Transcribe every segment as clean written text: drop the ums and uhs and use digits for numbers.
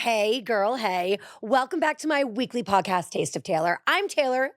Hey, girl, hey. Welcome back to my weekly podcast, Taste of Taylor. I'm Taylor.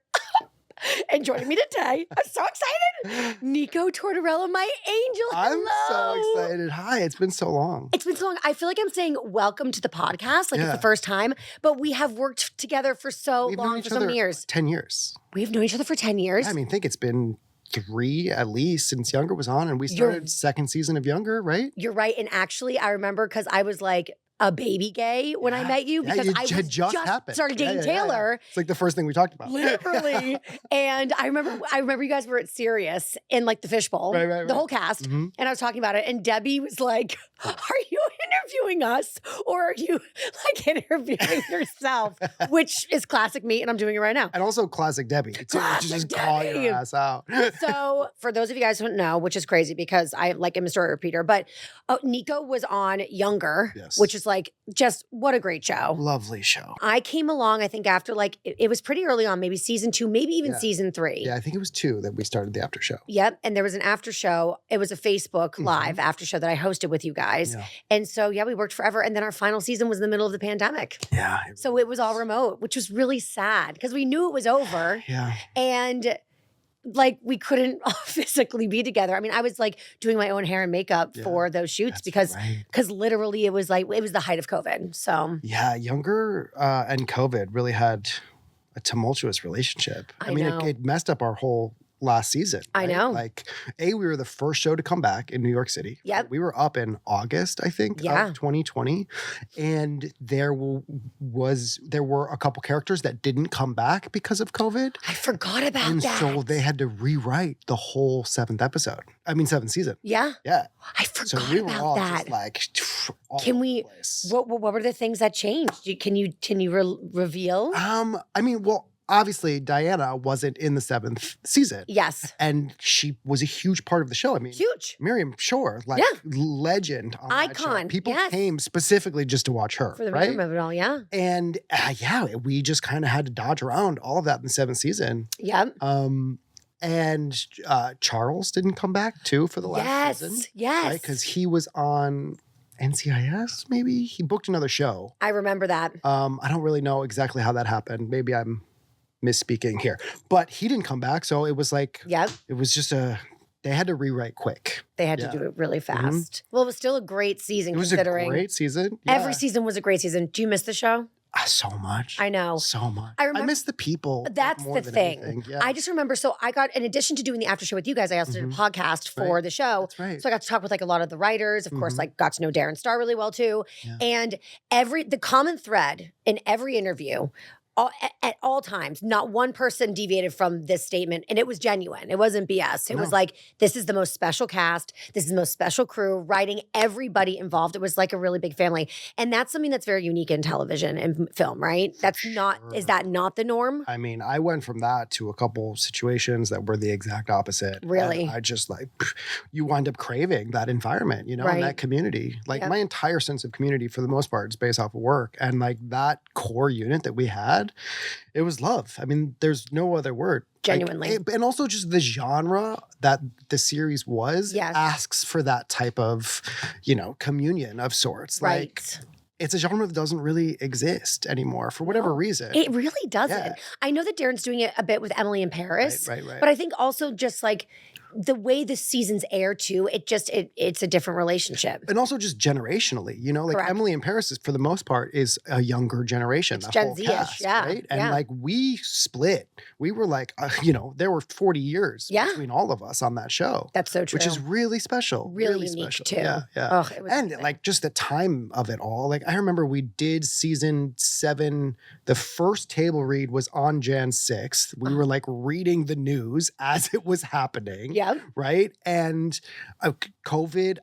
And joining me today, I'm so excited, Nico Tortorella, my angel. I'm Hello. so excited. Hi, it's been so long. It's been so long. I feel like I'm saying welcome to the podcast, like it's the first time, but we have worked together for so We've known long, each for so many other years. 10 years. We've known each other for 10 years. I think it's been 3 at least since Younger was on, and we started second season of Younger, right? You're right. And actually, I remember because I was like a baby gay when I met you because I was just started dating Taylor. It's like the first thing we talked about. Literally. And I remember you guys were at Sirius in like the fishbowl, right. the whole cast. Mm-hmm. And I was talking about it. And Debbie was like, are you interviewing us or are you like interviewing yourself? Which is classic me. And I'm doing it right now. And also classic Debbie. Classic just Debbie. call your ass out. So for those of you guys who don't know, which is crazy because I like am a story repeater, but Nico was on Younger, which is like just what a great show. Lovely show. I came along, I think after like, it was pretty early on, maybe season 2, maybe even season 3. Yeah, I think it was 2 that we started the after show. Yep. And there was an after show. It was a Facebook live after show that I hosted with you guys. Yeah. And so, we worked forever. And then our final season was in the middle of the pandemic. Yeah. So it was all remote, which was really sad because we knew it was over. Yeah. And like we couldn't physically be together. I mean, I was like doing my own hair and makeup for those shoots because literally it was the height of COVID. So yeah, Younger and COVID really had a tumultuous relationship. I mean, it messed up our whole last seseason. Right? I know. Like, we were the first show to come back in New York City. Yep. We were up in August, I think, of 2020. And there were a couple characters that didn't come back because of COVID. I forgot about that. And so they had to rewrite the whole 7th season. Yeah. Yeah. I forgot so we were about all that. Just like, can we? What were the things that changed? Can you reveal? Obviously, Diana wasn't in the 7th season. Yes. And she was a huge part of the show. I mean, huge. Miriam Shore, legend on icon. That show. People came specifically just to watch her. For the right? rhythm of it all, yeah. And we just kind of had to dodge around all of that in the 7th season. Yep. And Charles didn't come back too for the last season. Yes. Right? Because he was on NCIS, maybe? He booked another show. I remember that. I don't really know exactly how that happened. Maybe I'm misspeaking here, but he didn't come back. So it was like, it was just they had to rewrite quick. They had to do it really fast. Well, it was still a great season. It was considering a great season. Yeah. Every season was a great season. Do you miss the show? So much. I know. So much. I miss the people. That's the thing. Yeah. I just remember, so I got, in addition to doing the after show with you guys, I also did a podcast for the show. That's right. So I got to talk with like a lot of the writers. Of course, like got to know Darren Star really well too. Yeah. And the common thread in every interview at all times, not one person deviated from this statement, and it was genuine. It wasn't BS. It was like, this is the most special cast. This is the most special crew, writing, everybody involved. It was like a really big family. And that's something that's very unique in television and film, right? That's not, is that not the norm? I mean, I went from that to a couple situations that were the exact opposite. Really? And I just you wind up craving that environment, and that community. Like my entire sense of community for the most part is based off of work. And like that core unit that we had, it was love. I mean, there's no other word. Genuinely. And also just the genre that the series was asks for that type of, communion of sorts. Right. Like, it's a genre that doesn't really exist anymore for whatever reason. It really doesn't. Yeah. I know that Darren's doing it a bit with Emily in Paris. Right. But I think also just like the way the seasons air too, it's a different relationship. And also just generationally, Correct. Emily in Paris is, for the most part, is a younger generation. It's Gen Z-ish, right? And we split. We were like, there were 40 years between all of us on that show. That's so true. Which is really special. Really unique special. too. Yeah. Oh, it was amazing. Like just the time of it all. Like I remember we did season 7. The first table read was on Jan 6th. We were like reading the news as it was happening. Yeah. Right. And COVID,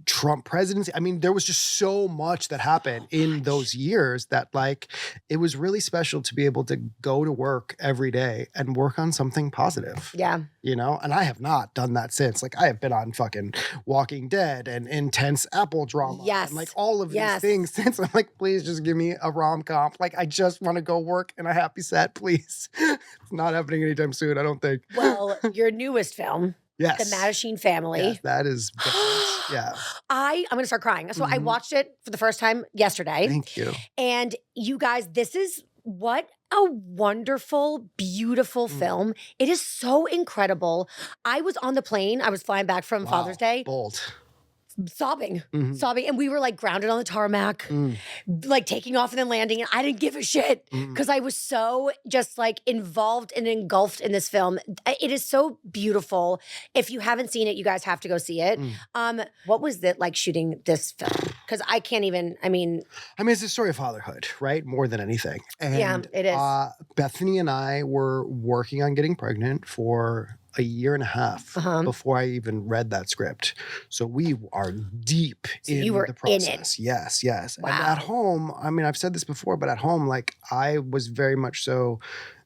Trump presidency. I mean, there was just so much that happened in those years that like, it was really special to be able to go to work every day and work on something positive. Yeah. And I have not done that since. Like I have been on fucking Walking Dead and intense Apple drama. Yes. And like all of these things since. I'm like, please just give me a rom-com. Like I just want to go work in a happy set, please. It's not happening anytime soon, I don't think. Well, your newest film, Yes. The Mattachine Family. Yes, that is different. Yeah. I'm going to start crying. So I watched it for the first time yesterday. Thank you. And you guys, this is what a wonderful, beautiful film. It is so incredible. I was on the plane. I was flying back from Father's Day. Bold. Sobbing. And we were like grounded on the tarmac, like taking off and then landing. And I didn't give a shit because I was so just like involved and engulfed in this film. It is so beautiful. If you haven't seen it, you guys have to go see it. What was it like shooting this film? Because I can't even, I mean, it's a story of fatherhood, right? More than anything. And, yeah, it is. Bethany and I were working on getting pregnant for a year and a half before I even read that script. So we are deep in the process. In it. Yes. Wow. And at home, I've said this before, but at home, like I was very much so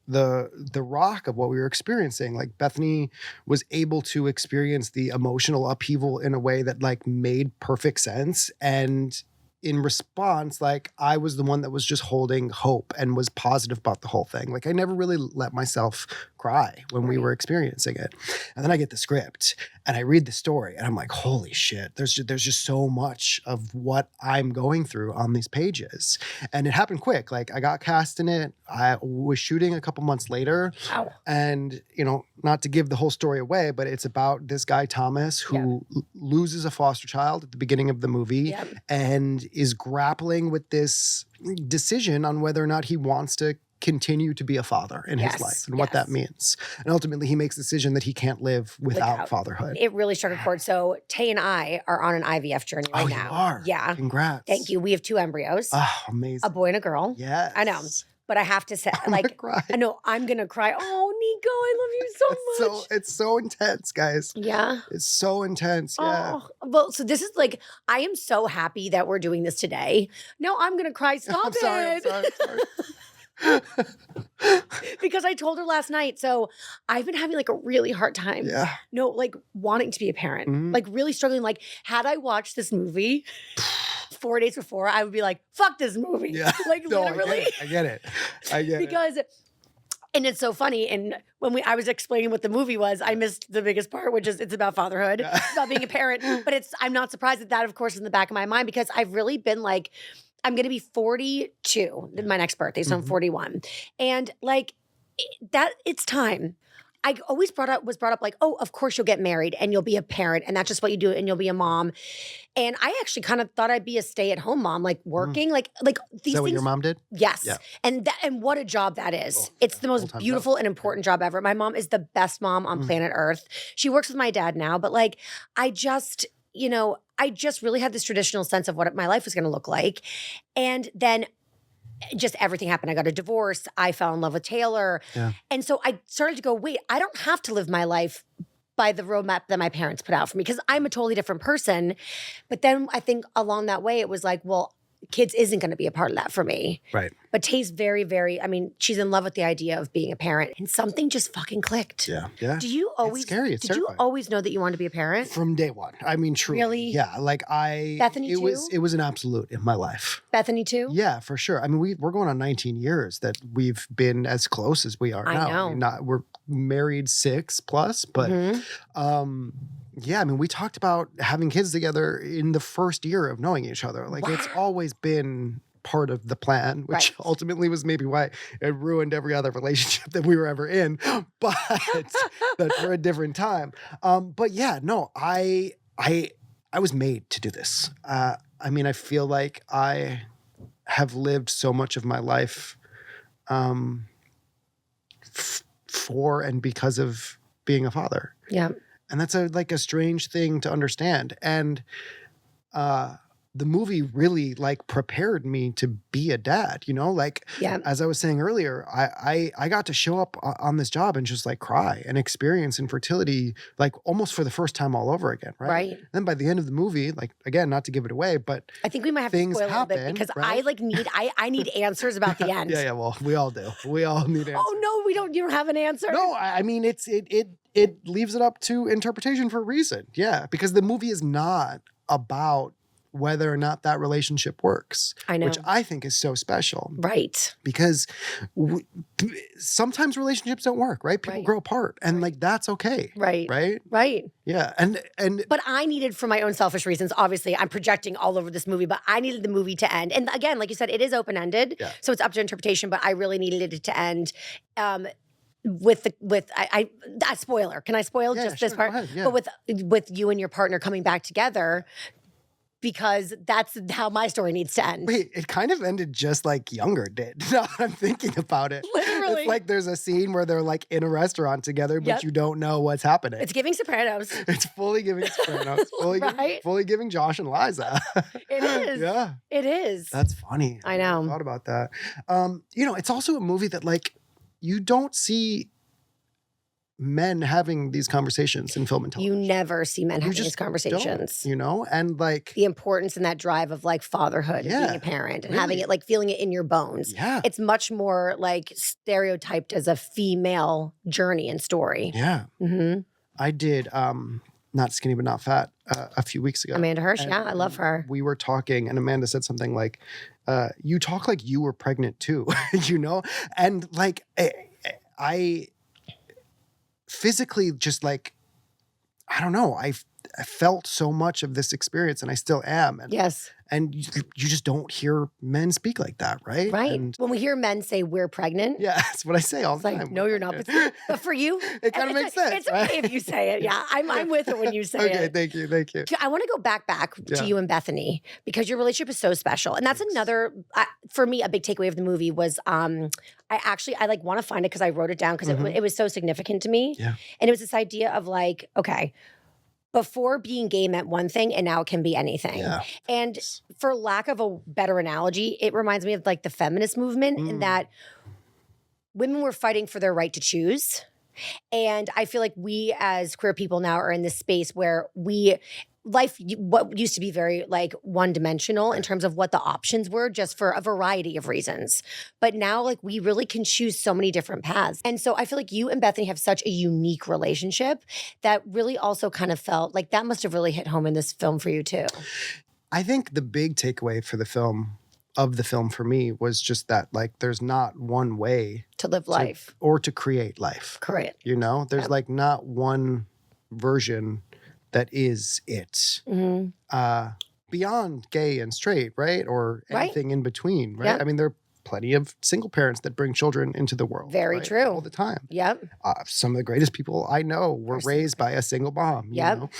the rock of what we were experiencing. Like Bethany was able to experience the emotional upheaval in a way that like made perfect sense. And in response, like I was the one that was just holding hope and was positive about the whole thing. Like I never really let myself cry when we were experiencing it. And then I get the script and I read the story and I'm like, holy shit, there's just so much of what I'm going through on these pages. And it happened quick. Like I got cast in it. I was shooting a couple months later. Wow. And, not to give the whole story away, but it's about this guy, Thomas, who loses a foster child at the beginning of the movie and is grappling with this decision on whether or not he wants to continue to be a father in his life and what that means. And ultimately he makes the decision that he can't live without fatherhood. It really struck a chord. So Tay and I are on an IVF journey right now. You are? Yeah. Congrats. Thank you. We have 2 embryos. Oh, amazing. A boy and a girl. Yes. I know. But I have to say, I'm like, gonna cry. I know I'm going to cry. Oh, Nico, I love you so much. It's so intense, guys. Yeah. It's so intense. Yeah. Oh, well, so this is like, I am so happy that we're doing this today. No, I'm going to cry. Stop I'm sorry. Because I told her last night. So I've been having like a really hard time. Yeah. No, like wanting to be a parent, like really struggling. Like, had I watched this movie 4 days before, I would be like, fuck this movie. Yeah. Like No, literally. I get it. Because, and it's so funny. And when I was explaining what the movie was, I missed the biggest part, which is it's about fatherhood, it's about being a parent. But I'm not surprised that of course, is in the back of my mind because I've really been like, I'm going to be 42, my next birthday. So I'm 41. And like that, it's time. I always was brought up like, oh, of course you'll get married and you'll be a parent and that's just what you do and you'll be a mom. And I actually kind of thought I'd be a stay-at-home mom, like working, like these things. Is that what your mom did? Yes. Yeah. And what a job that is. It's the most beautiful and important job ever. My mom is the best mom on planet Earth. She works with my dad now, but like I just really had this traditional sense of what my life was going to look like. And then just everything happened. I got a divorce. I fell in love with Taylor. Yeah. And so I started to go, wait, I don't have to live my life by the roadmap that my parents put out for me because I'm a totally different person. But then I think along that way, it was like, well, kids isn't going to be a part of that for me. Right. But Tay's very, very, she's in love with the idea of being a parent and something just fucking clicked. Yeah. Yeah. Do you always, it's scary. It's did terrifying. You always know that you wanted to be a parent? From day one. Truly. Really? Yeah. Like Bethany it too? It was an absolute in my life. Bethany too? Yeah, for sure. We're going on 19 years that we've been as close as we are now. I know. We're married 6+, but yeah, we talked about having kids together in the first year of knowing each other. Like it's always been part of the plan, which ultimately was maybe why it ruined every other relationship that we were ever in, but that's for a different time. But yeah, no, I was made to do this. I feel like I have lived so much of my life for and because of being a father. Yeah. And that's a strange thing to understand. And the movie really prepared me to be a dad, as I was saying earlier, I got to show up on this job and just cry and experience infertility, almost for the first time all over again. Right. Right. And then by the end of the movie, again, not to give it away, but I think we might have to spoil a little bit because right? I need answers about the end. Yeah. Well, we all do. We all need answers. Oh no, you don't have an answer. No, it leaves it up to interpretation for a reason. Yeah. Because the movie is not about whether or not that relationship works. I know. Which I think is so special. Right. Because sometimes relationships don't work, right? People grow apart and like that's okay. Right. Right? Right. Yeah. And but I needed, for my own selfish reasons, obviously I'm projecting all over this movie, but I needed the movie to end. And again, like you said, it is open-ended. So it's up to interpretation, but I really needed it to end with a spoiler. Can I spoil just this part? But with you and your partner coming back together, because that's how my story needs to end. Wait, it kind of ended just like Younger did. Now I'm thinking about it. Literally. It's like there's a scene where they're like in a restaurant together, but you don't know what's happening. It's giving Sopranos. It's fully giving Sopranos. Fully giving Josh and Liza. It is. Yeah. It is. That's funny. I know. I thought about that. It's also a movie that like you don't see men having these conversations in film and television. You never see men having these conversations. And like the importance and that drive of like fatherhood and being a parent and having it, like feeling it in your bones. Yeah. It's much more like stereotyped as a female journey and story. Yeah. Mm-hmm. I did Not Skinny But Not Fat a few weeks ago. Amanda Hirsch, I love her. We were talking and Amanda said something like, you talk like you were pregnant too, And like I physically just like, I don't know, I felt so much of this experience and I still am. And, yes. And you just don't hear men speak like that, right? Right. And when we hear men say we're pregnant. Yeah, that's what I say all the time. No, you're not. But for you, it kind of makes sense. It's okay if you say it. Yeah, I'm with it when you say it. Okay, thank you. I want to go back to you and Bethany because your relationship is so special. And that's another, for me, a big takeaway of the movie was I like want to find it because I wrote it down because it was so significant to me. Yeah. And it was this idea of like, okay, before being gay meant one thing and now it can be anything. Yeah. And for lack of a better analogy, it reminds me of like the feminist movement in that women were fighting for their right to choose. And I feel like we as queer people now are in this space where what used to be very like one-dimensional in terms of what the options were just for a variety of reasons. But now like we really can choose so many different paths. And so I feel like you and Bethany have such a unique relationship that really also kind of felt like that must have really hit home in this film for you too. I think the big takeaway for the film for me was just that like there's not one way to live life or to create life. Correct. There's like not one version that is it. Beyond gay and straight, right? Or anything in between, right? Yep. I mean, there are plenty of single parents that bring children into the world. Very true. All the time. Yep. Some of the greatest people I know were raised by a single mom. Yep.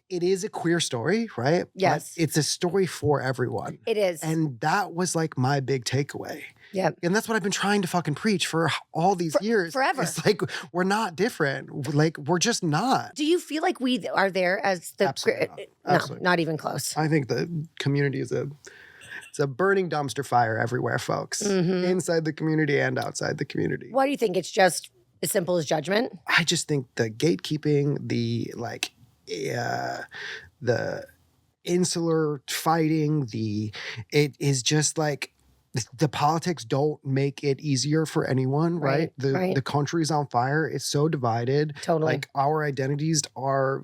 It is a queer story, right? Yes. But it's a story for everyone. It is. And that was like my big takeaway. Yep. And that's what I've been trying to fucking preach for all these years. Forever. It's like, we're not different. Like, we're just not. Do you feel like we are there as the... Absolutely not. Absolutely. No, not even close. I think the community is it's a burning dumpster fire everywhere, folks. Inside the community and outside the community. Why do you think it's just as simple as judgment? I just think the gatekeeping, the insular fighting, it is just like the politics don't make it easier for anyone, right? The country's on fire. It's so divided. Totally. Like our identities are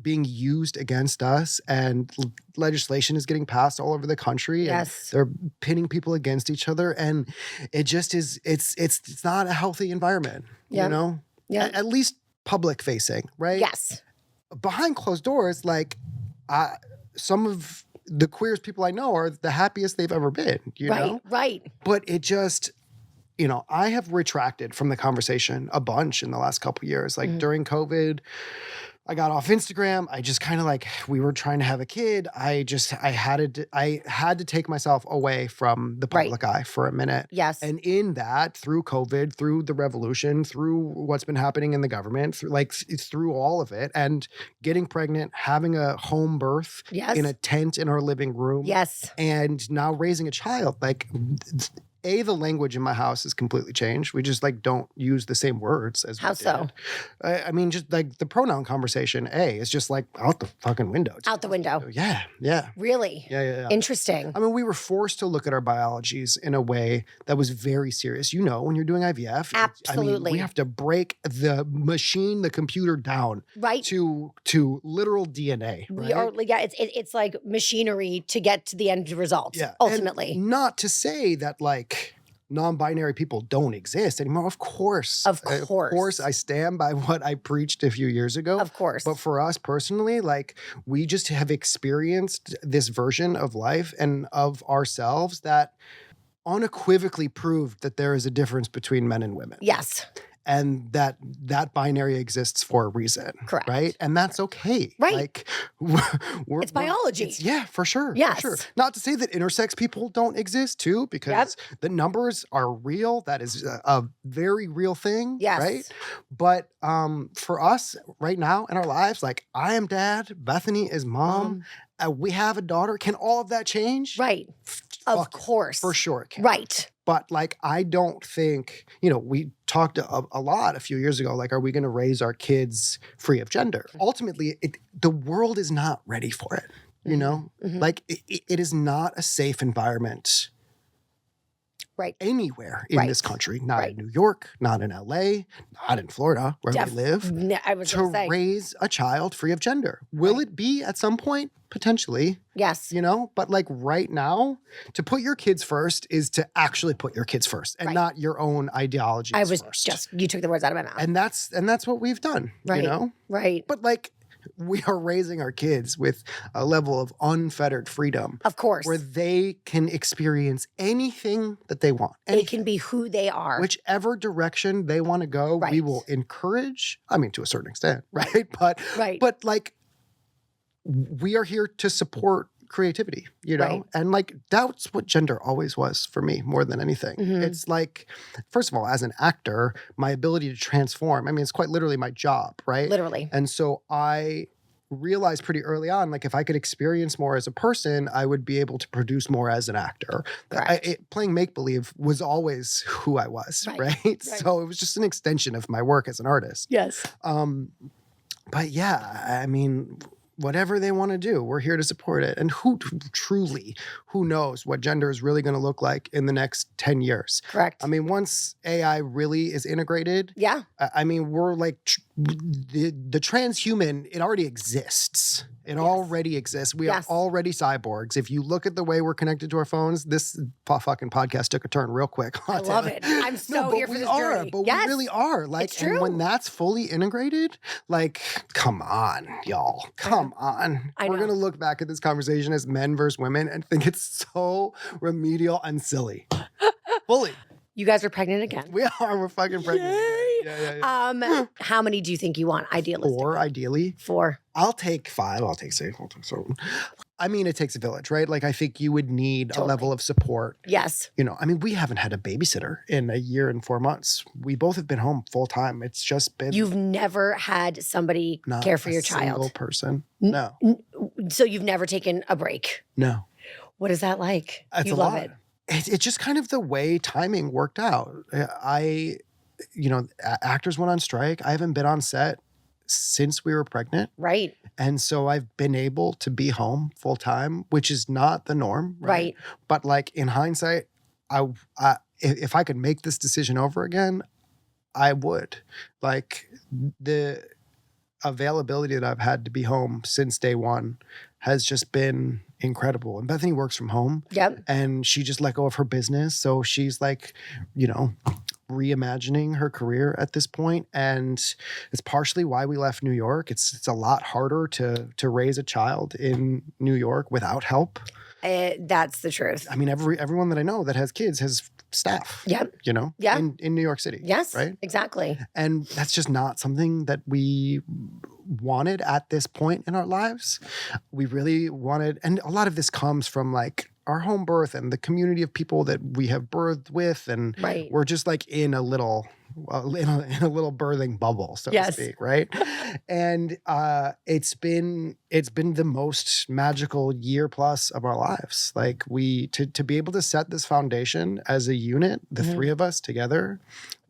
being used against us, and legislation is getting passed all over the country. Yes. And they're pinning people against each other, and it just is. It's not a healthy environment. Yeah. Yeah. At least public facing, right? Yes. Behind closed doors, like some of the queerest people I know are the happiest they've ever been, you know? Right. But it just, I have retracted from the conversation a bunch in the last couple of years. Like during COVID, I got off Instagram. I just kind of like, we were trying to have a kid. I had to take myself away from the public eye for a minute. Yes. And in that, through COVID, through the revolution, through what's been happening in the government, through all of it, and getting pregnant, having a home birth in a tent in our living room. Yes. And now raising a child, like the language in my house has completely changed. We just like don't use the same words as How we so? did. I mean, just like the pronoun conversation, is just like out the fucking window. Out the window. Yeah. Really? Yeah. Interesting. I mean, we were forced to look at our biologies in a way that was very serious. You know, when you're doing IVF, Absolutely. we have to break the machine, the computer down Right. to literal DNA. We right? are, it's like machinery to get to the end result. Yeah. Ultimately. And not to say that like non-binary people don't exist anymore. Of course. Of Of course. course, I stand by what I preached a few years ago. Of course. But for us personally, like we just have experienced this version of life and of ourselves that unequivocally proved that there is a difference between men and women. Yes. And that binary exists for a reason. Correct. Right? And that's okay. Right. Like It's biology. Yeah, for sure. Yes. For sure. Not to say that intersex people don't exist too, because the numbers are real. That is a very real thing. Yes. Right? But for us right now in our lives, like I am dad, Bethany is mom. We have a daughter. Can all of that change? Right. Of course. For sure it can. Right. But like, I don't think, we talked a lot a few years ago, like, are we going to raise our kids free of gender? Ultimately, the world is not ready for it, you know? Mm-hmm. Like, it is not a safe environment anywhere in this country. Not in New York, not in LA, not in Florida, where we live, I was to gonna say. raise a child free of gender. Will it be at some point? Potentially. Yes. But like right now, to put your kids first is to actually put your kids first and not your own ideology first. You took the words out of my mouth. And that's what we've done, Right. Right. But like, we are raising our kids with a level of unfettered freedom. Of course. Where they can experience anything that they want. They can be who they are. Whichever direction they want to go, we will encourage. I mean, to a certain extent, right? But like, we are here to support creativity, and like that's what gender always was for me more than anything. Mm-hmm. It's like, first of all, as an actor, my ability to transform, I mean, it's quite literally my job, right? Literally. And so I realized pretty early on, like if I could experience more as a person, I would be able to produce more as an actor. Playing make-believe was always who I was, right? So it was just an extension of my work as an artist. Yes. But yeah, I mean, whatever they want to do, we're here to support it. And who knows what gender is really going to look like in the next 10 years. Correct. I mean, once AI really is integrated, I mean, we're like the transhuman, it already exists. It already exists. We are already cyborgs. If you look at the way we're connected to our phones, this fucking podcast took a turn real quick. I love it. I'm so here for this journey. But we really are. Like, it's true. And when that's fully integrated, like, come on, y'all. Come on. We're going to look back at this conversation as men versus women and think it's so remedial and silly. Fully. You guys are pregnant again. We are. We're fucking pregnant. Yeah. How many do you think you want, ideally? 4, ideally. 4. I'll take 5. I'll take 6. I'll take 7. I mean, it takes a village, right? Like, I think you would need a level of support. Yes. I mean, we haven't had a babysitter in a year and 4 months. We both have been home full time. It's just been. You've never had somebody care for your child? Single person. No. So you've never taken a break? No. What is that like? It's you a love lot. it. It's just kind of the way timing worked out. Actors went on strike. I haven't been on set since we were pregnant. Right. And so I've been able to be home full time, which is not the norm. Right. But like in hindsight, if I could make this decision over again, I would. Like the availability that I've had to be home since day one has just been incredible. And Bethany works from home. Yep. And she just let go of her business. So she's like, reimagining her career at this point. And it's partially why we left New York. It's a lot harder to raise a child in New York without help. That's the truth. I mean, everyone that I know that has kids has staff. Yep. In New York City. Yes. Right? Exactly. And that's just not something that we wanted at this point in our lives. We really wanted, and a lot of this comes from like our home birth and the community of people that we have birthed with. And we're just like in a little well, in a little birthing bubble, so to speak, right? And it's been the most magical year plus of our lives. Like to be able to set this foundation as a unit, the three of us together.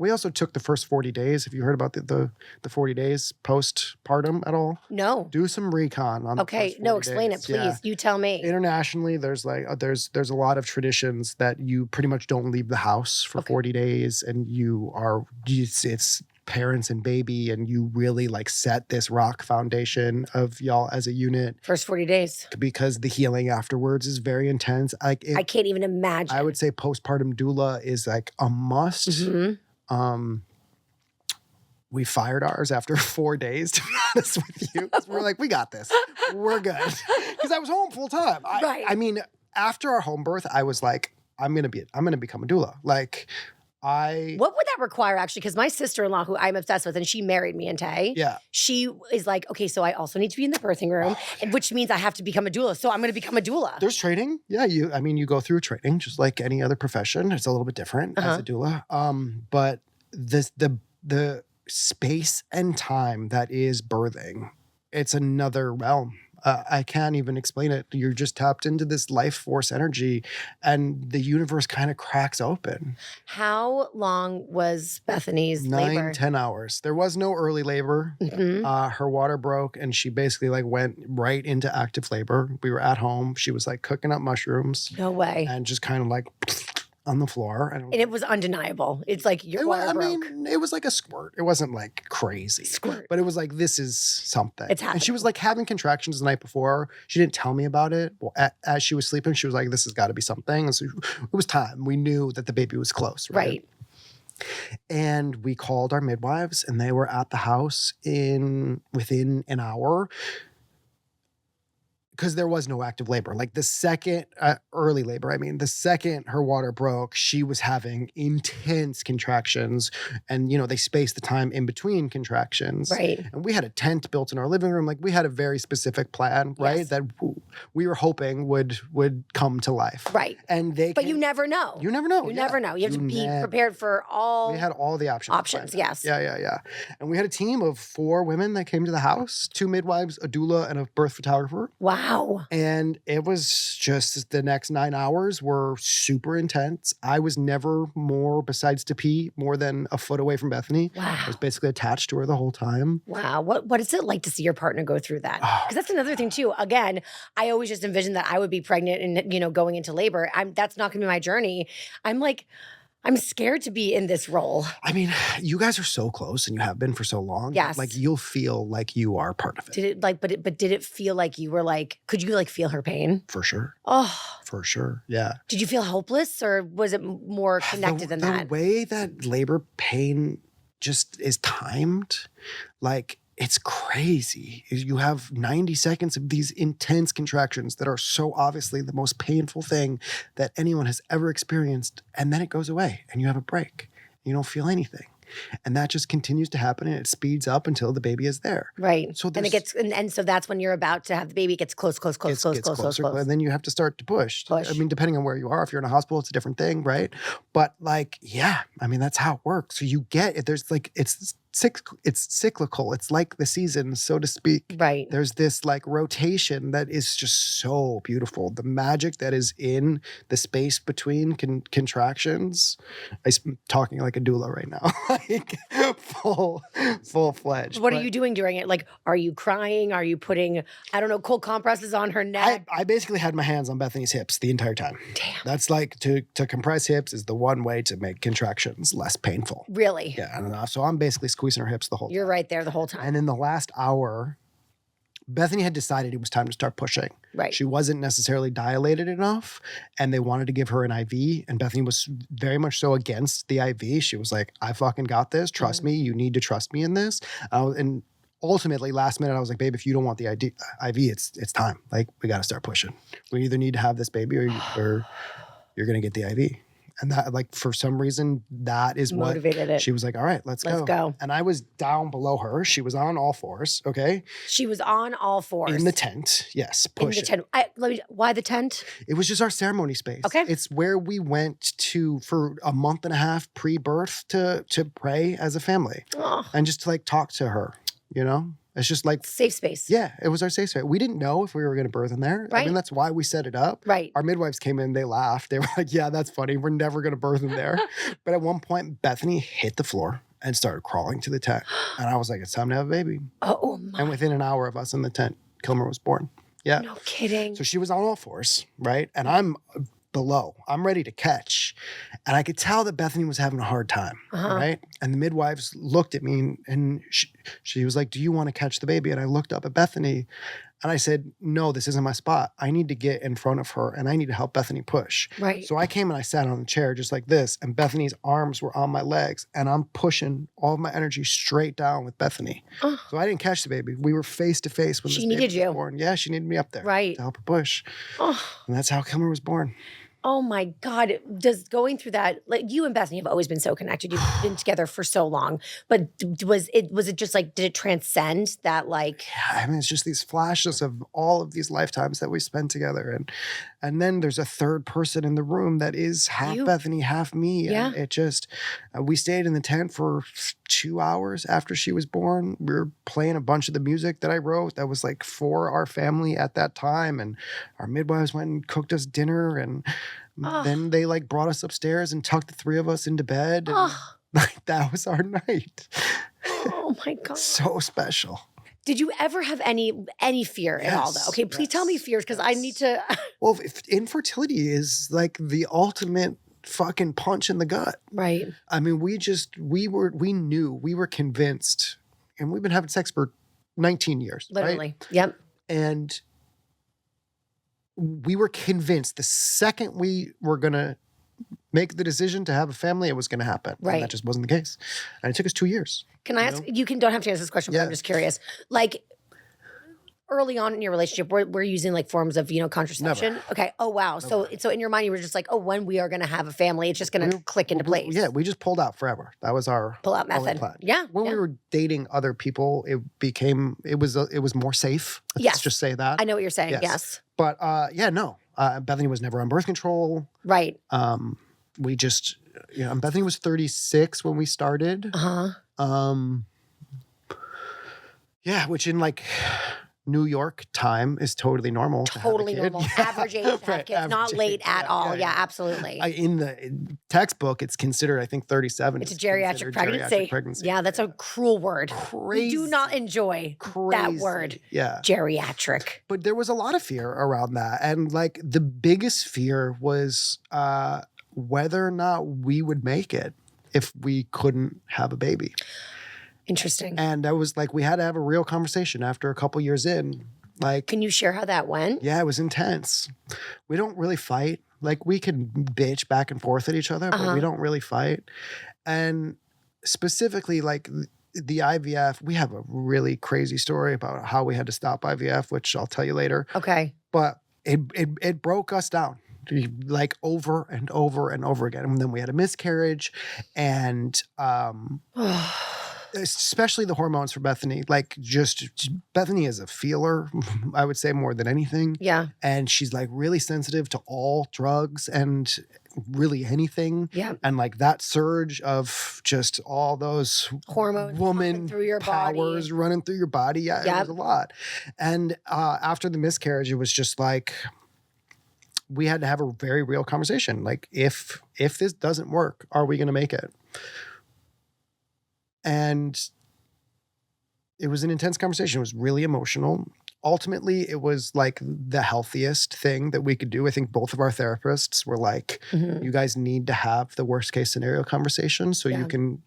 We also took the first 40 days. Have you heard about the 40 days postpartum at all? No. Do some recon on the first 40 no, explain days. it, please. Yeah. You tell me. Internationally, there's a lot of traditions that you pretty much don't leave the house for 40 days, and it's parents and baby, and you really like set this rock foundation of y'all as a unit. First 40 days. Because the healing afterwards is very intense. I can't even imagine. I would say postpartum doula is like a must. Mm-hmm. We fired ours after 4 days, to be honest with you. We're like, we got this. We're good. Because I was home full time. Right. I mean, after our home birth, I was like, I'm gonna become a doula. Like, what would that require actually? Because my sister-in-law, who I'm obsessed with, and she married me in Tay. Yeah. She is like, okay, so I also need to be in the birthing room, which means I have to become a doula. So I'm going to become a doula. There's training. Yeah, you go through training just like any other profession. It's a little bit different as a doula. But the space and time that is birthing, it's another realm. I can't even explain it. You're just tapped into this life force energy, and the universe kind of cracks open. How long was Bethany's labor? 9-10 hours. There was no early labor. Mm-hmm. Her water broke, and she basically like went right into active labor. We were at home. She was like cooking up mushrooms. No way. And just kind of like on the floor. And it was undeniable. It's like your water broke. I mean, it was like a squirt. It wasn't like crazy. Squirt. But it was like, this is something. It's happening. And she was like having contractions the night before. She didn't tell me about it. Well, as she was sleeping, she was like, this has got to be something. And so it was time. We knew that the baby was close, right? And we called our midwives, and they were at the house within an hour. Because there was no active labor. Like the second, early labor, the second her water broke, she was having intense contractions. And, they spaced the time in between contractions. Right. And we had a tent built in our living room. Like we had a very specific plan, right? Yes. That we were hoping would come to life. Right. But you never know. You never know. You never know. You have to be prepared for all. We had all the options. Options, yes. Yeah. And we had a team of 4 women that came to the house, 2 midwives, a doula, and a birth photographer. Wow. And it was just the next 9 hours were super intense. I was never more, besides to pee, more than a foot away from Bethany. Wow. I was basically attached to her the whole time. Wow. What is it like to see your partner go through that? Because that's another thing too. Again, I always just envisioned that I would be pregnant and, going into labor. That's not going to be my journey. I'm scared to be in this role. I mean, you guys are so close, and you have been for so long. Yes. Like you'll feel like you are part of it. Did it feel like you were like, could you like feel her pain? For sure. Oh. For sure. Yeah. Did you feel hopeless, or was it more connected than that? The way that labor pain just is timed, like it's crazy. You have 90 seconds of these intense contractions that are so obviously the most painful thing that anyone has ever experienced. And then it goes away and you have a break. You don't feel anything. And that just continues to happen, and it speeds up until the baby is there. Right. So and so that's when you're about to have the baby, it gets close. And then you have to start to push. I mean, depending on where you are, if you're in a hospital, it's a different thing, right? But that's how it works. So you get it. There's like, it's cyclical. It's like the seasons, so to speak. Right. There's this like rotation that is just so beautiful. The magic that is in the space between contractions. I'm talking like a doula right now, like full fledged. What are you doing during it? Like, are you crying? Are you putting, cold compresses on her neck? I basically had my hands on Bethany's hips the entire time. Damn. That's like to compress hips is the one way to make contractions less painful. Really? Yeah, I don't know. So I'm basically squeezing her hips the whole time. You're right there the whole time. And in the last hour, Bethany had decided it was time to start pushing. Right. She wasn't necessarily dilated enough, and they wanted to give her an IV, and Bethany was very much so against the IV. She was like, I fucking got this. Trust me. You need to trust me in this. And ultimately, last minute, I was like, babe, if you don't want the IV, it's time. Like, we got to start pushing. We either need to have this baby or you're going to get the IV. And that, like, for some reason, that is Motivated what it. she was like, all right, let's go. And I was down below her. She was on all fours. Okay. She was on all fours. In the tent. Yes. In the tent. Why the tent? It was just our ceremony space. Okay. It's where we went to for a month and a half pre-birth to pray as a family. Oh. And just to like talk to her, you know? It's just like safe space. Yeah, it was our safe space. We didn't know if we were going to birth in there. Right. I mean, that's why we set it up. Right. Our midwives came in, they laughed. They were like, yeah, that's funny. We're never going to birth in there. But at one point, Bethany hit the floor and started crawling to the tent. And I was like, it's time to have a baby. Oh my. And within an hour of us in the tent, Kilmer was born. Yeah. No kidding. So she was on all fours, right? And I'm below. I'm ready to catch. And I could tell that Bethany was having a hard time, right? And the midwives looked at me and she was like, do you want to catch the baby? And I looked up at Bethany and I said, no, this isn't my spot. I need to get in front of her and I need to help Bethany push. Right. So I came and I sat on the chair just like this and Bethany's arms were on my legs and I'm pushing all of my energy straight down with Bethany. So I didn't catch the baby. We were face to face when she this needed baby was born. Yeah, she needed me up there to help her push. And that's how Kilmer was born. Oh my God. Does going through that, like you and Bethany have always been so connected. You've been together for so long. But was it just like, did it transcend that like? Yeah, I mean, it's just these flashes of all of these lifetimes that we spent together. And then there's a third person in the room that is half Bethany, half me. Yeah. And it just, we stayed in the tent for 2 hours after she was born. We were playing a bunch of the music that I wrote that was like for our family at that time. And our midwives went and cooked us dinner and then they like brought us upstairs and tucked the three of us into bed. And like that was our night. Oh my God. So special. Did you ever have any fear at all though? Okay, please tell me fears because I need to. Well, infertility is like the ultimate fucking punch in the gut. Right. I mean, we were convinced, and we've been having sex for 19 years. Literally. Right? Yep. And we were convinced the second we were going to make the decision to have a family, it was going to happen. Right. And that just wasn't the case. And it took us 2 years. Can I ask, don't have to answer this question, but I'm just curious. Like early on in your relationship, we're using like forms of, contraception. Never. Okay. Oh, wow. So in your mind, you were just like, oh, when we are going to have a family, it's just going to click into place. Yeah. We just pulled out forever. That was our pull-out method. Plan. Yeah. When we were dating other people, it was more safe. Let's just say that. I know what you're saying. Yes. But no. Bethany was never on birth control. Right. We just, Bethany was 36 when we started. Yeah, which in like New York time is totally normal. Totally normal. Average age to have kids, not late at all. Yeah, absolutely. In the textbook, it's considered, I think, 37. It's a geriatric pregnancy. Yeah, that's a cruel word. Crazy. We do not enjoy that word. Yeah. Geriatric. But there was a lot of fear around that. And like the biggest fear was whether or not we would make it if we couldn't have a baby. Interesting. And I was like, we had to have a real conversation after a couple years in. Like, can you share how that went? Yeah, it was intense. We don't really fight. Like, we can bitch back and forth at each other, but we don't really fight. And specifically, like the IVF, we have a really crazy story about how we had to stop IVF, which I'll tell you later. Okay. But it broke us down. Like over and over and over again. And then we had a miscarriage and especially the hormones for Bethany, like just Bethany is a feeler, I would say more than anything. Yeah. And she's like really sensitive to all drugs and really anything. Yeah. And like that surge of just all those hormones woman through your powers body. Running through your body. Yeah, it was a lot. And after the miscarriage, it was just like, we had to have a very real conversation. Like, if this doesn't work, are we going to make it? And it was an intense conversation. It was really emotional. Ultimately, it was like the healthiest thing that we could do. I think both of our therapists were like, you guys need to have the worst case scenario conversation so you can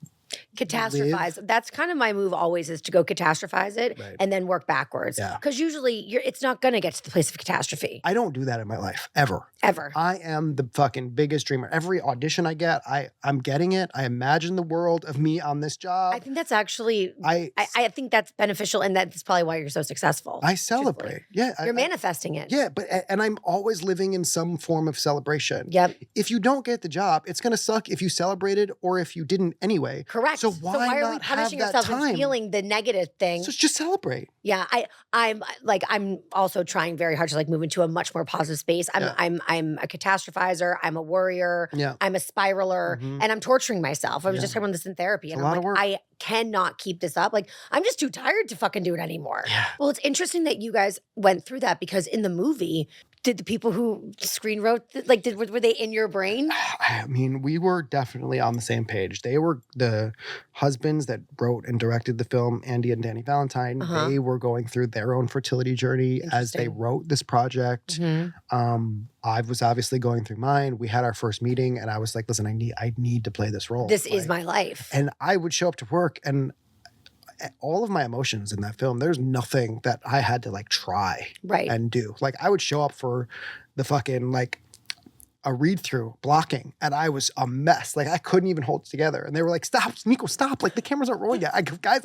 Catastrophize. That's kind of my move always, is to go catastrophize it and then work backwards. Because usually it's not going to get to the place of catastrophe. I don't do that in my life, ever. Ever. I am the fucking biggest dreamer. Every audition I get, I'm getting it. I imagine the world of me on this job. I think that's actually, I think that's beneficial, and that's probably why you're so successful. I celebrate. Truthfully. Yeah. You're manifesting it. Yeah, and I'm always living in some form of celebration. Yep. If you don't get the job, it's going to suck if you celebrated or if you didn't anyway. Correct. So why are we punishing ourselves and feeling the negative thing? So just celebrate. Yeah, I'm also trying very hard to like move into a much more positive space. I'm a catastrophizer. I'm a worrier. Yeah. I'm a spiraler, and I'm torturing myself. I was just talking about this in therapy, and I'm like, I cannot keep this up. Like, I'm just too tired to fucking do it anymore. Yeah. Well, it's interesting that you guys went through that, because in the movie, did the people who screen wrote, were they in your brain? I mean, we were definitely on the same page. They were the husbands that wrote and directed the film, Andy and Danny Valentine. They were going through their own fertility journey as they wrote this project. I was obviously going through mine. We had our first meeting, and I was like, listen, I need to play this role. This is my life. And I would show up to work, and all of my emotions in that film, there's nothing that I had to like try and do. Like, I would show up for the fucking like a read through blocking, and I was a mess. Like, I couldn't even hold it together. And they were like, stop, Nico, stop. Like, the cameras aren't rolling yet. Guys,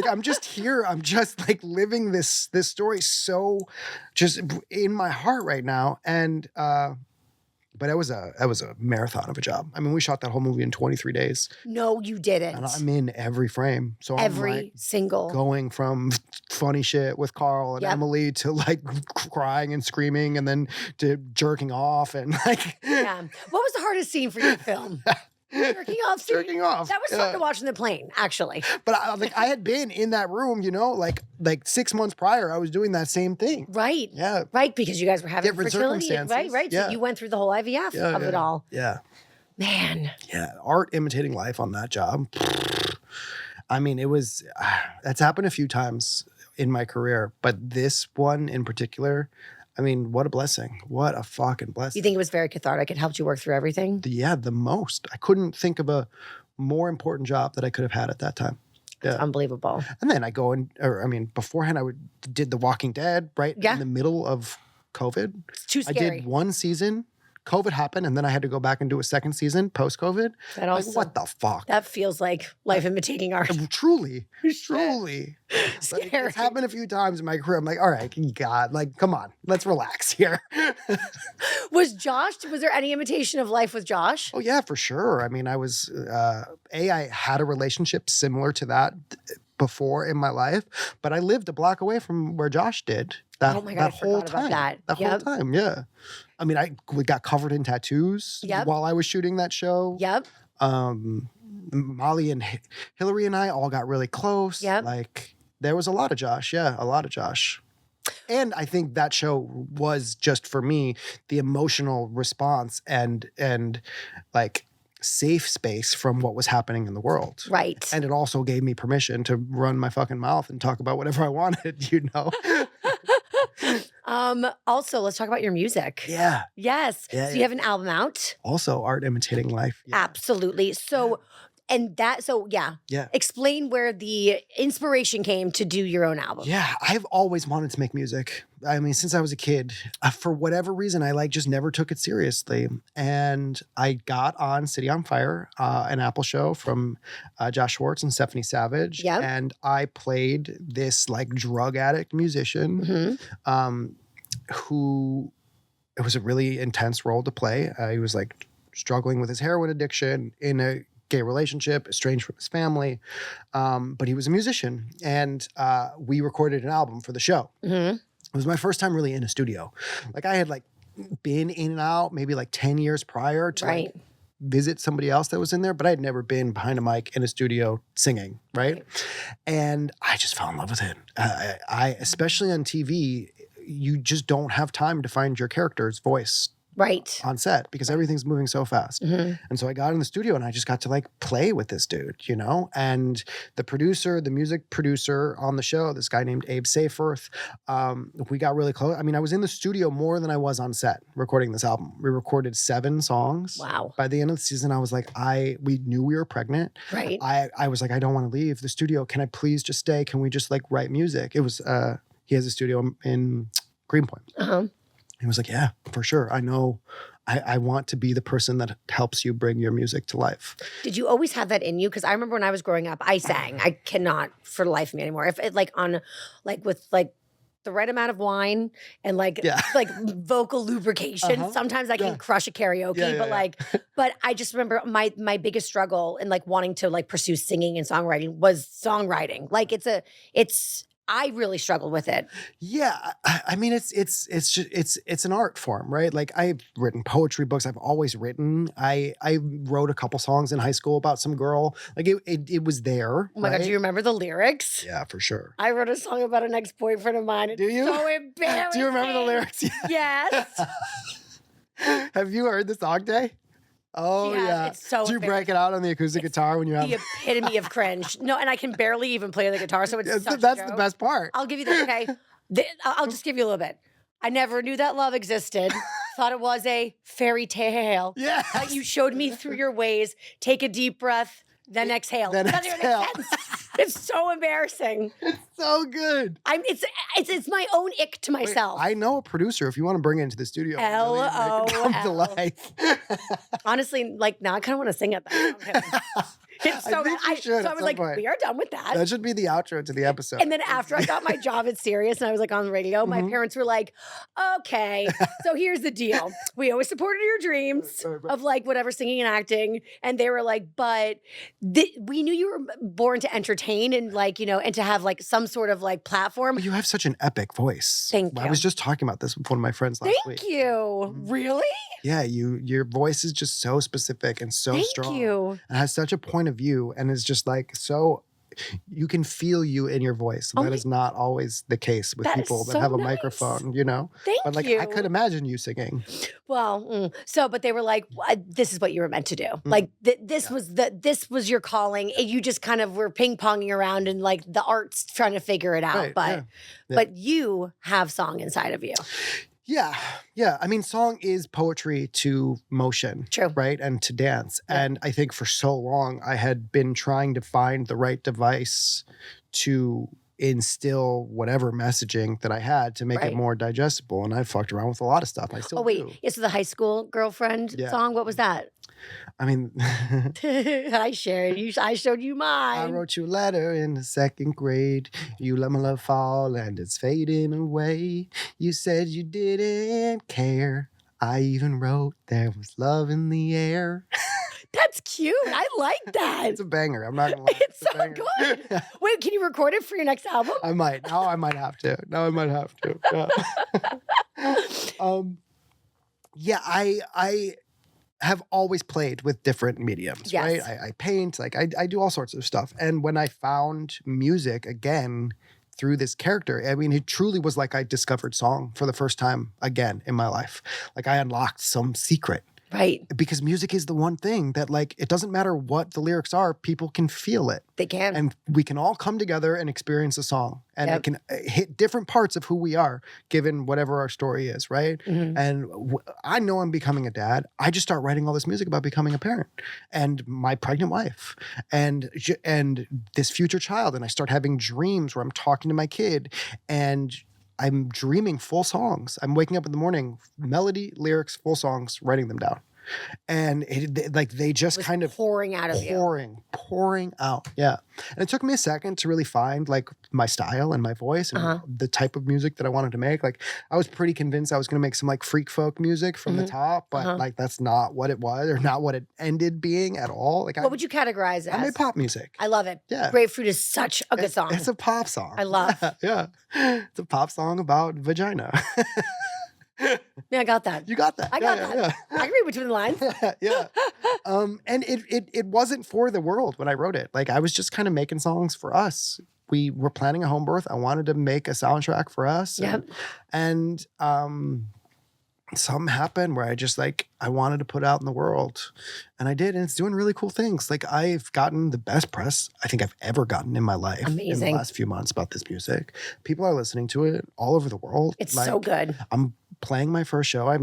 I'm just here. I'm just like living this story so just in my heart right now. And, but it was a marathon of a job. I mean, we shot that whole movie in 23 days. No, you didn't. And I'm in every frame. So every I'm like single. Going from funny shit with Carl and Emily to like crying and screaming, and then to jerking off and like. Yeah. What was the hardest scene for you to film? Jerking off. Jerking off. That was fun to watch in the plane, actually. But I had been in that room, like 6 months prior, I was doing that same thing. Right. Yeah. Right, because you guys were having different fertility. Circumstances. Right. Yeah. So you went through the whole IVF of it all. Yeah. Man. Yeah. Art imitating life on that job. I mean, it was, that's happened a few times in my career, but this one in particular, I mean, what a blessing. What a fucking blessing. You think it was very cathartic? It helped you work through everything? The most. I couldn't think of a more important job that I could have had at that time. Yeah. It's unbelievable. And then I go beforehand I did The Walking Dead in the middle of COVID. It's too scary. I did one season. COVID happened, and then I had to go back and do a second season post-COVID. That also, like, what the fuck? That feels like life imitating art. Truly. Scary. It's happened a few times in my career. I'm like, all right, God, like, come on, let's relax here. Was there any imitation of life with Josh? Oh, yeah, for sure. I mean, I was, I had a relationship similar to that before in my life, but I lived a block away from where Josh did. Oh my God, I forgot about that. That whole time, yeah. I mean, we got covered in tattoos while I was shooting that show. Yep. Molly and Hillary and I all got really close. Yep. Like, there was a lot of Josh. Yeah, a lot of Josh. And I think that show was just, for me, the emotional response and like safe space from what was happening in the world. Right. And it also gave me permission to run my fucking mouth and talk about whatever I wanted, you know? Also, let's talk about your music. Yeah. Yes. Yeah, so you have an album out. Also, art imitating life. Yeah. Absolutely. So, Yeah. Explain where the inspiration came to do your own album. Yeah, I've always wanted to make music. I mean, since I was a kid, for whatever reason, I just never took it seriously. And I got on City on Fire, an Apple show from Josh Schwartz and Stephanie Savage. Yep. And I played this like drug addict musician who, it was a really intense role to play. He was like struggling with his heroin addiction in a gay relationship, estranged from his family, but he was a musician, and we recorded an album for the show. It was my first time really in a studio. Like, I had like been in and out maybe like 10 years prior to like visit somebody else that was in there, but I had never been behind a mic in a studio singing, right? And I just fell in love with it. I especially on TV, you just don't have time to find your character's voice Right. on set because everything's moving so fast. Mm-hmm. And so I got in the studio and I just got to like play with this dude, you know? And the music producer on the show, this guy named Abe Seyferth, we got really close. I mean, I was in the studio more than I was on set recording this album. We recorded 7 songs. Wow. By the end of the season, I was like, we knew we were pregnant. Right. I was like, I don't want to leave the studio. Can I please just stay? Can we just like write music? It was, he has a studio in Greenpoint. Uh-huh. He was like, yeah, for sure. I know I want to be the person that helps you bring your music to life. Did you always have that in you? Because I remember when I was growing up, I sang. I cannot for the life of me anymore. If it with the right amount of wine and like vocal lubrication, sometimes I can crush a karaoke. But I just remember my biggest struggle in like wanting to like pursue singing and songwriting was songwriting. Like I really struggled with it. Yeah, I mean, it's an art form, right? Like I've written poetry books. I've always written. I wrote a couple songs in high school about some girl. Like it was there. Oh my God, do you remember the lyrics? Yeah, for sure. I wrote a song about an ex-boyfriend of mine. Do you? So embarrassing. Do you remember the lyrics? Yes. Have you heard the song, Day? Oh yeah. It's so Do you break it out on the acoustic guitar when you have the epitome of cringe? No, and I can barely even play the guitar, so it's such that's a joke. the best part. I'll give you this, okay? I'll just give you a little bit. I never knew that love existed. Thought it was a fairy tale. Yeah. You showed me through your ways. Take a deep breath, then exhale. Then Doesn't even exhale. make sense. It's so embarrassing. It's so good. It's my own ick to myself. I know a producer if you want to bring it into the studio. Really make it come to life. Honestly, like now I kind of want to sing it. It's so bad. So I was like, we are done with that. That should be the outro to the episode. And then after I got my job at Sirius and I was like on the radio, my parents were like, okay, so here's the deal. We always supported your dreams of like whatever singing and acting. And they were like, but we knew you were born to entertain and like, you know, and to have like some sort of like platform. But you have such an epic voice. Thank you. I was just talking about this with one of my friends last week. Thank you. Really? Yeah, your voice is just so specific and so strong. Thank you. And has such a point of view and is just like so you can feel you in your voice. That is not always the case with people that have a microphone, you know? Thank but you. I could imagine you singing. Well, but they were like, this is what you were meant to do. Like this was your calling. And you just kind of were ping-ponging around and like the art's trying to figure it out. Right, but you have song inside of you. Yeah. I mean, song is poetry to motion. True. Right? And to dance. Yeah. And I think for so long, I had been trying to find the right device to instill whatever messaging that I had to make it more digestible. And I fucked around with a lot of stuff. I still do. It's the high school girlfriend song. What was that? I mean, I showed you mine. I wrote you a letter in the 2nd grade. You let my love fall and it's fading away. You said you didn't care. I even wrote there was love in the air. That's cute. I like that. It's a banger. I'm not gonna lie. It's so good. Wait, can you record it for your next album? I might. Now I might have to. Yeah. I have always played with different mediums, right? I paint, like I do all sorts of stuff. And when I found music again through this character, I mean, it truly was like I discovered song for the first time again in my life. Like I unlocked some secret. Right. Because music is the one thing that like, it doesn't matter what the lyrics are, people can feel it. They can. And we can all come together and experience a song. And it can hit different parts of who we are, given whatever our story is, right? Mm-hmm. And I know I'm becoming a dad. I just start writing all this music about becoming a parent and my pregnant wife and this future child. And I start having dreams where I'm talking to my kid and I'm dreaming full songs. I'm waking up in the morning, melody, lyrics, full songs, writing them down. And they just kind of pouring out of you. Pouring out. Yeah. And it took me a second to really find like my style and my voice and the type of music that I wanted to make. Like I was pretty convinced I was going to make some like freak folk music from the top, but like that's not what it was or not what it ended being at all. Like what would you categorize as? I made pop music. I love it. Yeah. Grapefruit is such a good song. It's a pop song. I love. Yeah. It's a pop song about vagina. Yeah, I got that. You got that. I got that. Yeah. I can read between the lines. Yeah. And it wasn't for the world when I wrote it. Like I was just kind of making songs for us. We were planning a home birth. I wanted to make a soundtrack for us. Yep. And something happened where I just like, I wanted to put out in the world, and I did. And it's doing really cool things. Like, I've gotten the best press I think I've ever gotten in my life in the Amazing. last few months about this music. People are listening to it all over the world. It's like, so good. I'm playing my first show. I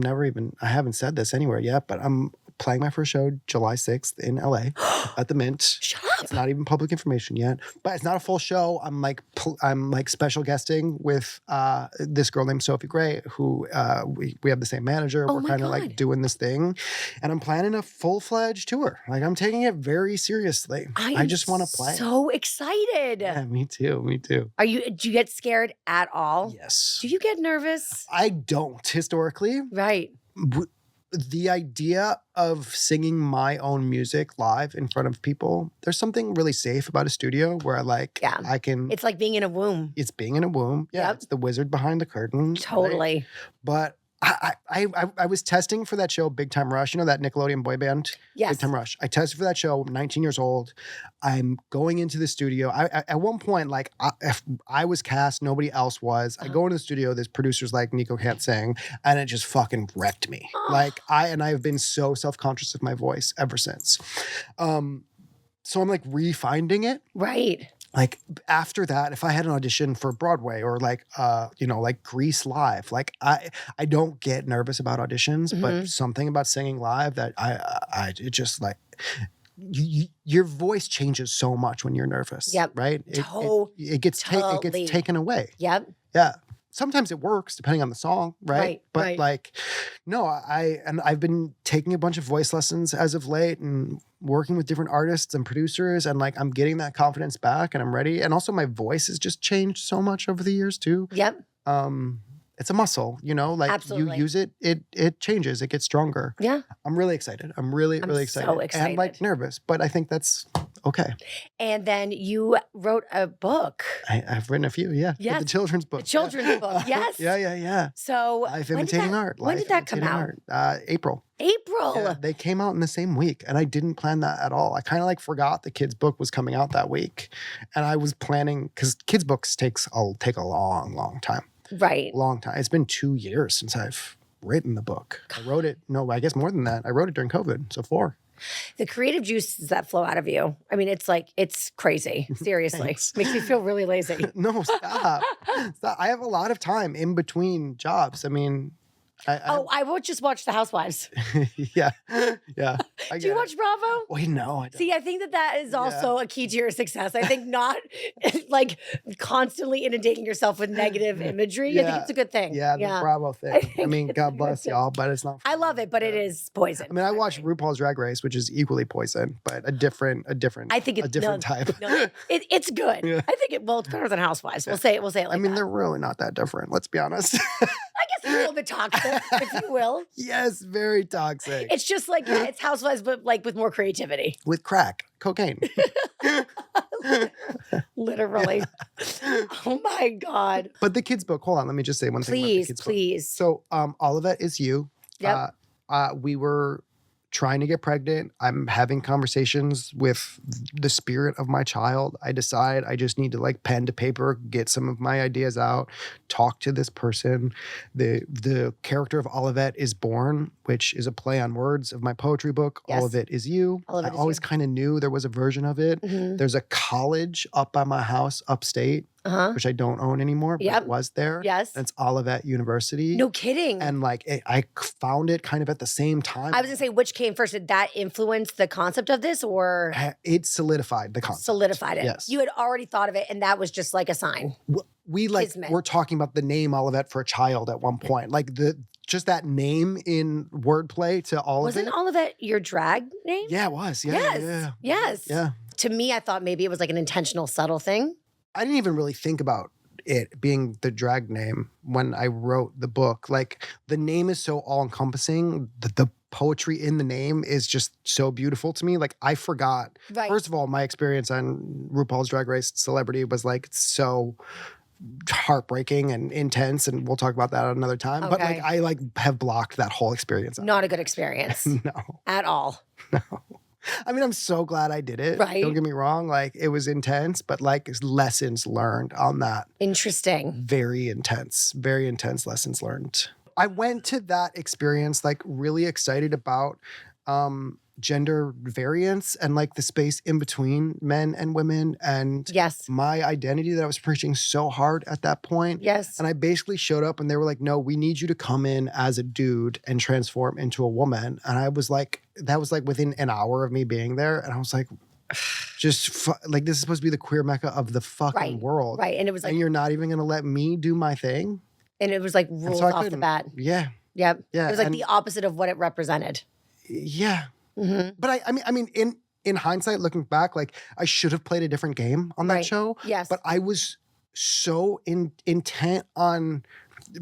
haven't said this anywhere yet, but I'm playing my first show July 6th in LA at the Mint. Shut It's up. not even public information yet, but it's not a full show. I'm like special guesting with this girl named Sophie Gray, who we have the same manager. Oh We're my kind of God. like doing this thing, and I'm planning a full-fledged tour. Like, I'm taking it very seriously. I just want to play. So excited. Yeah, me too. Me too. Do you get scared at all? Yes. Do you get nervous? I don't historically. Right. The idea of singing my own music live in front of people, there's something really safe about a studio where I can. It's like being in a womb. It's being in a womb. Yeah, Yep. it's the wizard behind the curtain. right? Totally. But I was testing for that show, Big Time Rush. You know that Nickelodeon boy band? Yes. Big Time Rush. I tested for that show. I'm 19 years old. I'm going into the studio. At one point, like, if I was cast, nobody else was. I go into the studio. There's producers like Nico can't sing, and it just fucking wrecked me. Like, I've been so self-conscious of my voice ever since. So I'm like refinding it. Right. Like, after that, if I had an audition for Broadway or like Grease Live, like I don't get nervous about auditions, but something about singing live that it just like your voice changes so much when you're nervous. Yep. Right. It gets taken away. Yep. Yeah. Sometimes it works depending on the song, right? But right. like, no, I've been taking a bunch of voice lessons as of late and working with different artists and producers, and like, I'm getting that confidence back and I'm ready. And also my voice has just changed so much over the years too. Yep. It's a muscle, like Absolutely. you use it, it changes, it gets stronger. Yeah. I'm really excited. I'm really excited. so excited. And like nervous, but I think that's okay. And then you wrote a book. I've written a few, yeah. Yes. The children's book. The children's book, yes. Yeah. So Life Imitating Art. When did that come out? April. April. Yeah, they came out in the same week, and I didn't plan that at all. I kind of like forgot the kids' book was coming out that week, and I was planning, because kids' books take a long time. Right. Long time. It's been 2 years since I've written the book. I wrote it. No, I guess more than that. I wrote it during COVID, so 4. The creative juices that flow out of you. I mean, it's crazy. Seriously. Thanks. Makes me feel really lazy. No, stop. Stop. I have a lot of time in between jobs. I mean, I will just watch The Housewives. yeah. Do you watch Bravo? Wait, no, I don't. See, I think that is also a key to your success. I think not like constantly inundating yourself with negative imagery. I think it's a good thing. Yeah, the Bravo thing. I mean, God bless y'all, but it's not. I love it, but it is poison. I mean, I watch RuPaul's Drag Race, which is equally poison, but a different. I think it's a different type. No, it's good. Yeah. I think it's better than Housewives. We'll say it like I mean, that. they're really not that different. Let's be honest. I guess it's a little bit toxic, if you will. Yes, very toxic. It's just like it's Housewives, but like with more creativity. With crack, cocaine. Literally. Oh my God. But the kids' book. Hold on, let me just say one thing about the kids' book. Please. So, Olivette is you. Yep. We were trying to get pregnant. I'm having conversations with the spirit of my child. I decide I just need to like pen to paper, get some of my ideas out, talk to this person. The character of Olivette is born, which is a play on words of my poetry book. Yes. All of it is you. I always kind of knew there was a version of it. Mm-hmm. There's a college up by my house upstate, which I don't own anymore, but it was there. Yes. And it's Olivette University. No kidding. And like I found it kind of at the same time. I was gonna say, which came first? Did that influence the concept of this, or it solidified the concept? Solidified it. Yes. You had already thought of it, and that was just like a sign. We're talking about the name Olivette for a child at one point. Like just that name in wordplay to all of it. Wasn't Olivette your drag name? Yeah, it was. Yeah. Yes. Yeah. To me, I thought maybe it was like an intentional, subtle thing. I didn't even really think about it being the drag name when I wrote the book. Like, the name is so all-encompassing. The poetry in the name is just so beautiful to me. Like, I forgot. Right. First of all, my experience on RuPaul's Drag Race Celebrity was like so heartbreaking and intense, and we'll talk about that another time. Okay. But like, I like have blocked that whole experience out. Not a good experience. No. At all. No. I mean, I'm so glad I did it. Right. Don't get me wrong. Like, it was intense, but like lessons learned on that. Interesting. Very intense lessons learned. I went to that experience like really excited about gender variance and like the space in between men and women and Yes. my identity that I was preaching so hard at that point. Yes. And I basically showed up and they were like, no, we need you to come in as a dude and transform into a woman. And I was like, that was like within an hour of me being there. And I was like, like this is supposed to be the queer mecca of the fucking world. Right. And it was like, and you're not even going to let me do my thing. And it was like rules off the bat. Yeah. Yep. Yeah. It was like the opposite of what it represented. Yeah. Mm-hmm. But I mean, in hindsight, looking back, like I should have played a different game on that show. Yes. But I was so intent on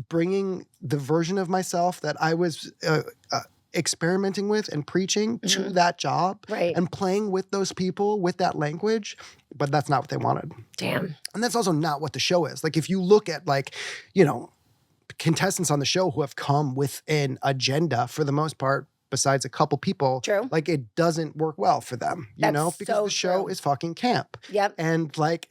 bringing the version of myself that I was experimenting with and preaching to that job. Right. And playing with those people with that language. But that's not what they wanted. Damn. And that's also not what the show is. Like if you look at like, you know, contestants on the show who have come with an agenda for the most part, besides a couple people, True. like it doesn't work well for them, you know, because the show is fucking camp. Yep. And like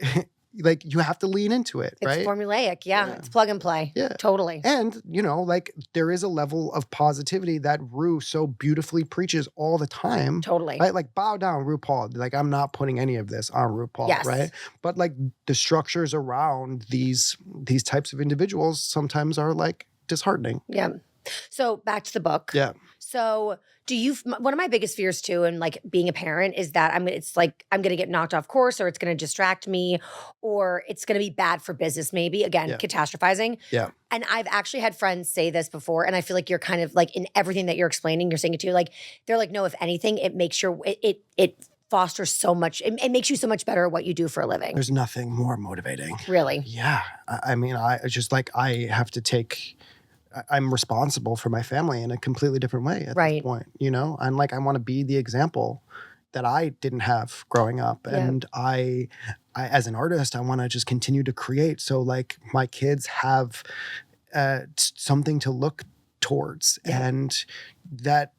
you have to lean into it, right? It's formulaic. Yeah. It's plug and play. Yeah. Totally. And, you know, like there is a level of positivity that Ru so beautifully preaches all the time. Totally. Right? Like bow down, RuPaul. Like I'm not putting any of this on RuPaul, Yes. right? But like the structures around these types of individuals sometimes are like disheartening. Yeah. So back to the book. Yeah. So one of my biggest fears too, and like being a parent is that I'm going to get knocked off course or it's going to distract me or it's going to be bad for business maybe. Again, catastrophizing. Yeah. And I've actually had friends say this before and I feel like you're kind of like in everything that you're explaining, you're saying it too. Like they're like, no, if anything, it makes it fosters so much. It makes you so much better at what you do for a living. There's nothing more motivating. Really? Yeah. I mean, I just like, I have to I'm responsible for my family in a completely different way at this point, you know? And like, I want to be the example that I didn't have growing up. Yeah. And I, as an artist, I want to just continue to create. So like my kids have something to look towards and that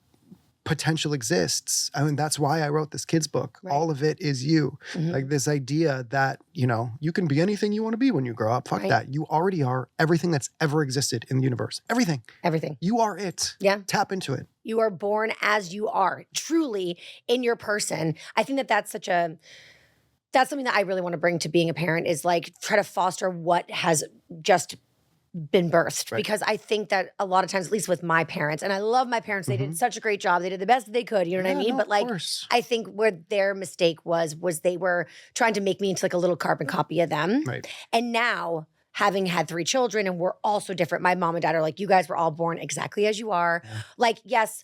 potential exists. I mean, that's why I wrote this kids book. Right. All of it is you. Mm-hmm. Like this idea that, you know, you can be anything you want to be when you grow up. Fuck that. You already are everything that's ever existed in the universe. Everything. Everything. You are it. Yeah. Tap into it. You are born as you are, truly in your person. I think that that's something that I really want to bring to being a parent is like try to foster what has just been birthed because I think that a lot of times, at least with my parents, and I love my parents, they did such a great job. They did the best that they could, you know what I mean? No, but like, I think where their mistake was they were trying to make me into like a little carbon copy of them. Right. And now having had 3 children and we're all so different. My mom and dad are like, you guys were all born exactly as you are. Yeah. Like, yes,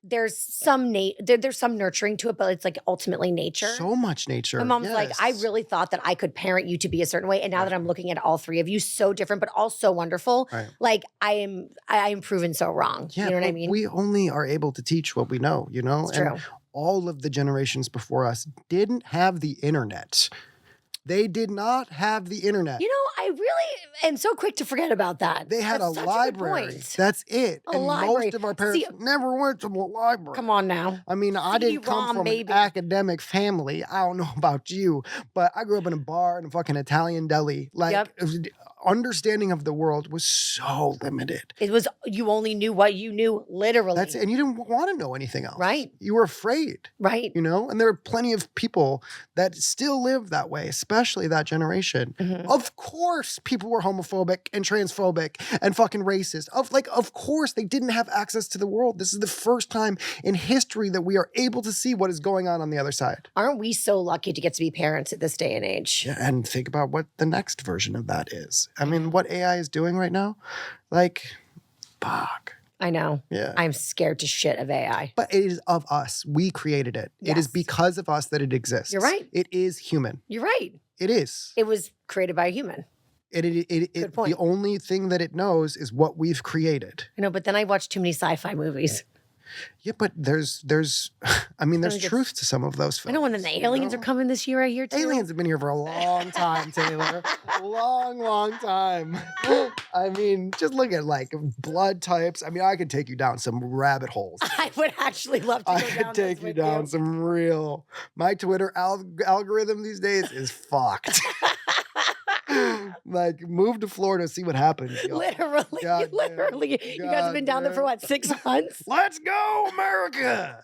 there's some there's some nurturing to it, but it's like ultimately nature. So much nature. My mom's like, I really thought that I could parent you to be a certain way, and now that I'm looking at all 3 of you, so different, but all so wonderful. Right. Like I am proven so wrong. Yeah, you know what I mean? We only are able to teach what we know. You know, it's true. All of the generations before us didn't have the internet. They did not have the internet. You know, I really am so quick to forget about that. They had a library. That's it. And library. Most of our parents never went to the library. Come on now. I mean, I didn't come from an academic family. I don't know about you, but I grew up in a bar in a fucking Italian deli. Like, understanding of the world was so limited. It was, you only knew what you knew, literally. That's it. And you didn't want to know anything else. Right. You were afraid. Right. You know? And there are plenty of people that still live that way, especially that generation. Mm-hmm. Of course, people were homophobic and transphobic and fucking racist. Of course, they didn't have access to the world. This is the first time in history that we are able to see what is going on the other side. Aren't we so lucky to get to be parents at this day and age? Yeah, and think about what the next version of that is. I mean, what AI is doing right now, like, fuck. I know. Yeah. I'm scared to shit of AI. But it is of us. We created it. Yes. It is because of us that it exists. You're right. It is human. You're right. It is. It was created by a human. Good point. The only thing that it knows is what we've created. I know, but then I watch too many sci-fi movies. Yeah, but there's truth to some of those films. I know, and then the aliens are coming this year, I hear too. Aliens have been here for a long time, Taylor. long time. I mean, just look at like blood types. I mean, I could take you down some rabbit holes. I would actually love to go down. I could take you down some real. My Twitter algorithm these days is fucked. Like, move to Florida, see what happens. Y'all. Literally, God literally. damn. You guys have been down there for what, 6 months? Let's go, America.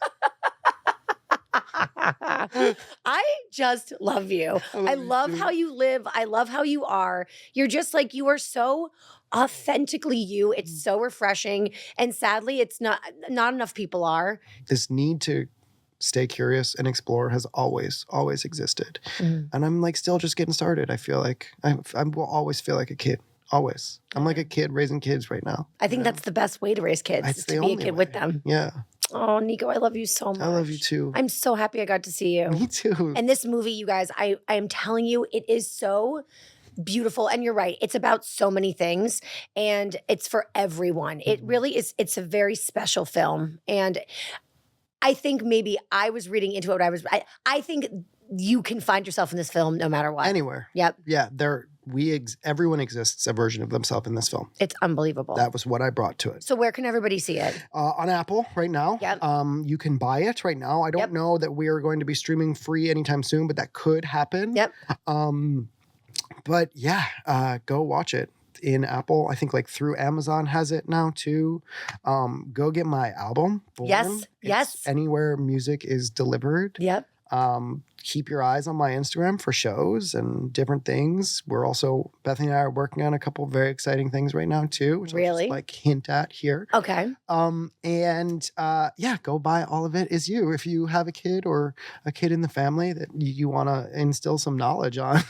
I just love you. I love how you live. I love how you are. You're just like, you are so authentically you. It's so refreshing. And sadly, it's not enough people are. This need to stay curious and explore has always existed. And I'm like still just getting started. I feel like I will always feel like a kid. Always. I'm like a kid raising kids right now. I think that's the best way to raise kids, is to be a kid with them. Yeah. Oh, Nico, I love you so much. I love you too. I'm so happy I got to see you. Me too. And this movie, you guys, I am telling you, it is so beautiful. And you're right. It's about so many things and it's for everyone. It really is. It's a very special film. And I think maybe I was reading into it. I think you can find yourself in this film no matter what. Anywhere. Yep. Yeah. Everyone exists a version of themselves in this film. It's unbelievable. That was what I brought to it. So where can everybody see it? On Apple right now. Yep. You can buy it right now. I don't know that we are going to be streaming free anytime soon, but that could happen. Yep. But yeah, go watch it in Apple. I think like through Amazon has it now too. Go get my album. Born. Yes. It's anywhere music is delivered. Yep. Keep your eyes on my Instagram for shows and different things. We're also, Bethany and I are working on a couple very exciting things right now too, which I'll just like hint at here. Okay. Yeah, go buy All of It Is You. If you have a kid or a kid in the family that you want to instill some knowledge on,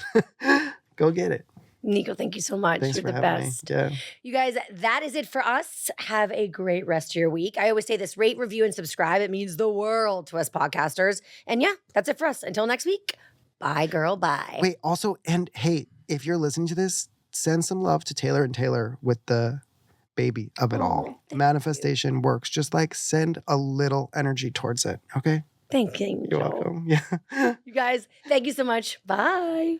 go get it. Nico, thank you so much. Thanks You're for the having best. me. Yeah. You guys, that is it for us. Have a great rest of your week. I always say this: rate, review, and subscribe. It means the world to us podcasters. And yeah, that's it for us. Until next week. Bye, girl. Bye. Wait, also, and hey, if you're listening to this, send some love to Taylor and Taylor with the baby of it all. Manifestation works. Just like send a little energy towards it. Okay? Thank you. You're welcome. Yeah. You guys, thank you so much. Bye.